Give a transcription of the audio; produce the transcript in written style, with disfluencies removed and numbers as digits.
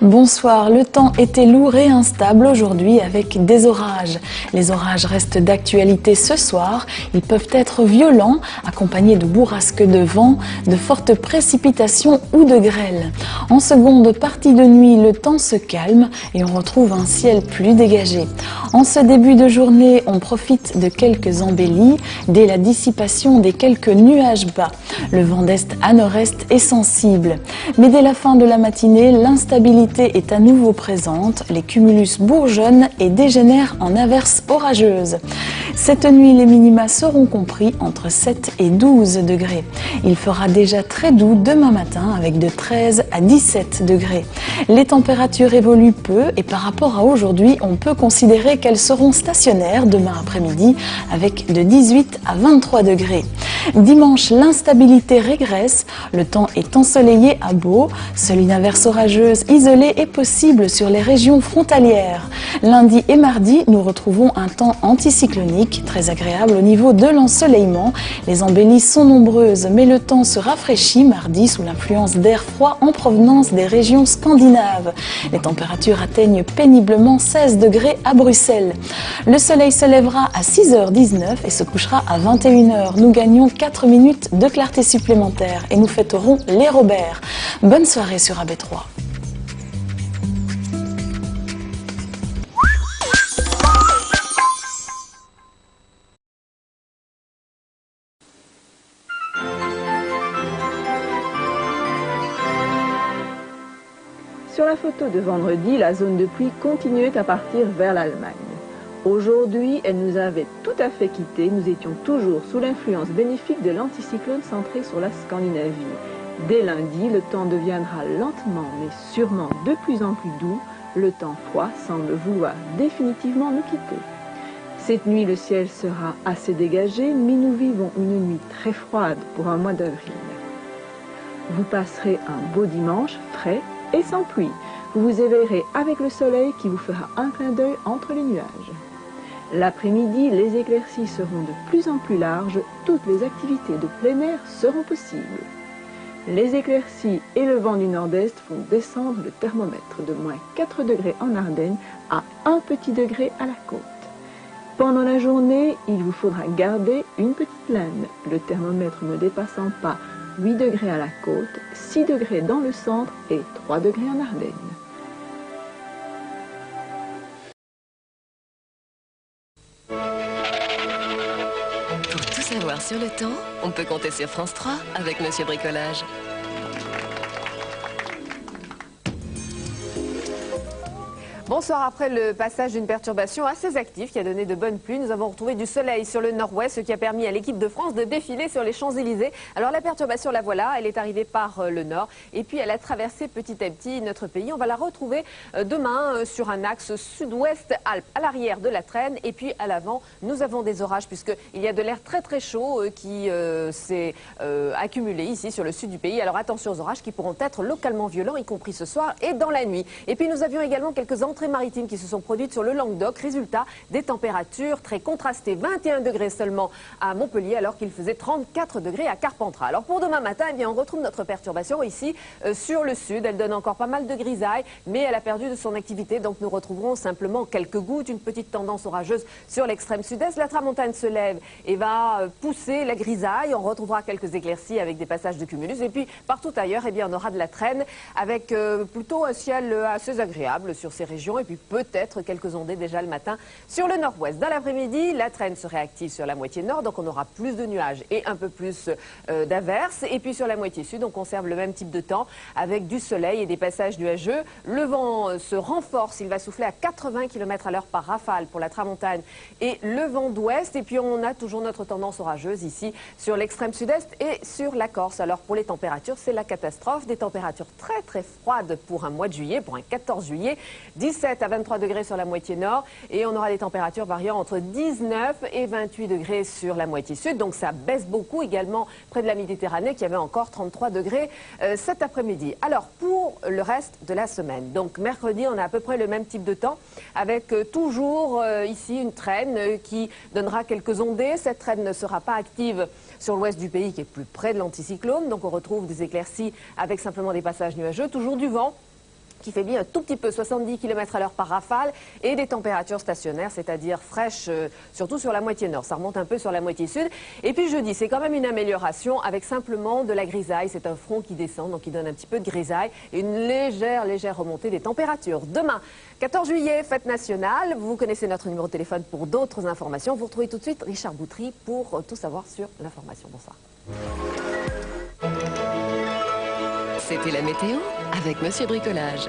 Bonsoir, le temps était lourd et instable aujourd'hui avec des orages. Les orages restent d'actualité ce soir. Ils peuvent être violents, accompagnés de bourrasques de vent, de fortes précipitations ou de grêle. En seconde partie de nuit, le temps se calme et on retrouve un ciel plus dégagé. En ce début de journée, on profite de quelques embellies dès la dissipation des quelques nuages bas. Le vent d'est à nord-est est sensible. Mais dès la fin de la matinée, l'instabilité est à nouveau présente, les cumulus bourgeonnent et dégénèrent en averses orageuses. Cette nuit, les minima seront compris entre 7 et 12 degrés. Il fera déjà très doux demain matin avec de 13 à 17 degrés. Les températures évoluent peu et par rapport à aujourd'hui, on peut considérer qu'elles seront stationnaires demain après-midi avec de 18 à 23 degrés. Dimanche, l'instabilité régresse, le temps est ensoleillé à Beau, seule une averse orageuse isolée est possible sur les régions frontalières. Lundi et mardi, nous retrouvons un temps anticyclonique, très agréable au niveau de l'ensoleillement. Les embellies sont nombreuses, mais le temps se rafraîchit mardi sous l'influence d'air froid en provenance des régions scandinaves. Les températures atteignent péniblement 16 degrés à Bruxelles. Le soleil se lèvera à 6h19 et se couchera à 21h. Nous gagnons 4 minutes de clarté supplémentaire et nous fêterons les Robert. Bonne soirée sur AB3. Sur la photo de vendredi, la zone de pluie continuait à partir vers l'Allemagne. Aujourd'hui, elle nous avait tout à fait quittés. Nous étions toujours sous l'influence bénéfique de l'anticyclone centré sur la Scandinavie. Dès lundi, le temps deviendra lentement mais sûrement de plus en plus doux. Le temps froid semble vouloir définitivement nous quitter. Cette nuit, le ciel sera assez dégagé, mais nous vivons une nuit très froide pour un mois d'avril. Vous passerez un beau dimanche, frais et sans pluie. Vous vous éveillerez avec le soleil qui vous fera un clin d'œil entre les nuages. L'après-midi, les éclaircies seront de plus en plus larges. Toutes les activités de plein air seront possibles. Les éclaircies et le vent du nord-est font descendre le thermomètre de moins 4 degrés en Ardennes à 1 petit degré à la côte. Pendant la journée, il vous faudra garder une petite laine, le thermomètre ne dépassant pas 8 degrés à la côte, 6 degrés dans le centre et 3 degrés en Ardennes. Pour tout savoir sur le temps, on peut compter sur France 3 avec Monsieur Bricolage. Bonsoir, après le passage d'une perturbation assez active qui a donné de bonnes pluies, nous avons retrouvé du soleil sur le nord-ouest, ce qui a permis à l'équipe de France de défiler sur les Champs-Élysées. Alors la perturbation, la voilà, elle est arrivée par le nord et puis elle a traversé petit à petit notre pays. On va la retrouver demain sur un axe sud-ouest-Alpes, à l'arrière de la traîne et puis à l'avant, nous avons des orages puisqu'il y a de l'air très très chaud qui s'est accumulé ici sur le sud du pays. Alors attention aux orages qui pourront être localement violents, y compris ce soir et dans la nuit. Et puis nous avions également quelques entrées maritimes qui se sont produites sur le Languedoc. Résultat, des températures très contrastées. 21 degrés seulement à Montpellier alors qu'il faisait 34 degrés à Carpentras. Alors pour demain matin, eh bien, on retrouve notre perturbation ici sur le sud. Elle donne encore pas mal de grisailles, mais elle a perdu de son activité. Donc nous retrouverons simplement quelques gouttes, une petite tendance orageuse sur l'extrême sud-est. La tramontane se lève et va pousser la grisaille. On retrouvera quelques éclaircies avec des passages de cumulus. Et puis partout ailleurs, eh bien, on aura de la traîne avec plutôt un ciel assez agréable sur ces régions. Et puis peut-être quelques ondées déjà le matin sur le nord-ouest. Dans l'après-midi, la traîne serait active sur la moitié nord, donc on aura plus de nuages et un peu plus d'averses. Et puis sur la moitié sud, on conserve le même type de temps avec du soleil et des passages nuageux. Le vent se renforce, il va souffler à 80 km à l'heure par rafale pour la tramontane et le vent d'ouest. Et puis on a toujours notre tendance orageuse ici sur l'extrême sud-est et sur la Corse. Alors pour les températures, c'est la catastrophe. Des températures très très froides pour un mois de juillet, pour un 14 juillet. 17 à 23 degrés sur la moitié nord et on aura des températures variant entre 19 et 28 degrés sur la moitié sud. Donc ça baisse beaucoup également près de la Méditerranée qui avait encore 33 degrés cet après-midi. Alors pour le reste de la semaine, donc mercredi on a à peu près le même type de temps avec toujours ici une traîne qui donnera quelques ondées. Cette traîne ne sera pas active sur l'ouest du pays qui est plus près de l'anticyclone. Donc on retrouve des éclaircies avec simplement des passages nuageux, toujours du vent. qui faiblit un tout petit peu, 70 km à l'heure par rafale, et des températures stationnaires, c'est-à-dire fraîches, surtout sur la moitié nord. Ça remonte un peu sur la moitié sud. Et puis jeudi, c'est quand même une amélioration avec simplement de la grisaille. C'est un front qui descend, donc qui donne un petit peu de grisaille et une légère remontée des températures. Demain, 14 juillet, fête nationale. Vous connaissez notre numéro de téléphone pour d'autres informations. Vous retrouvez tout de suite Richard Boutry pour tout savoir sur l'information. Bonsoir. C'était la météo avec Monsieur Bricolage.